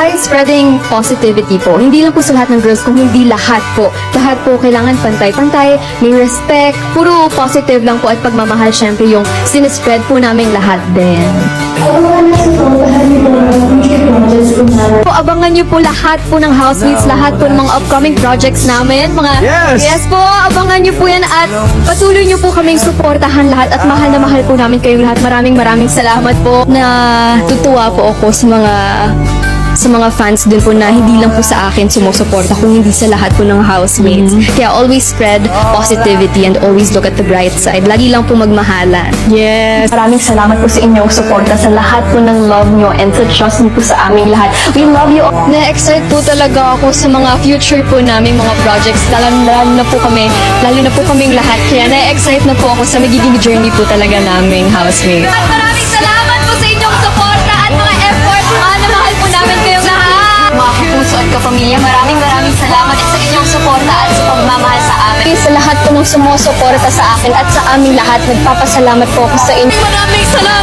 by spreading positivity po. Hindi lang po sa lahat ng girls, kung hindi lahat po. Lahat po kailangan pantay-pantay, may respect, puro positive lang po at pagmamahal syempre yung sinespread po naming lahat din. Po, abangan niyo po lahat po ng housemates, lahat po ng mga upcoming projects namin. Yes po, abangan niyo po yan at patuloy niyo po kaming suportahan lahat at mahal na mahal po namin kayong lahat. Maraming salamat po. Natutuwa po ako sa mga fans din po na hindi lang po sa akin sumusuporta, kung hindi sa lahat po ng housemates. Kaya always spread positivity and always look at the bright side. Lagi lang po magmahalan. Yes. Maraming salamat po sa inyong suporta, sa lahat po ng love nyo and sa trust niyo po sa aming lahat. We love you all. Na-excite po talaga ako sa mga future po namin mga projects. Lalo na po kaming lahat. Kaya na-excite na po ako sa magiging journey po talaga naming housemate. At maraming salamat po sa inyong suporta at mga effort. Mahal na mahal po namin kayong lahat. Mga kapuso at kapamilya, maraming salamat sa inyong suporta at sa pagmamahal sa amin. Sa lahat po ng sumusuporta sa akin at sa aming lahat, nagpapasalamat po ako sa inyo. Maraming salamat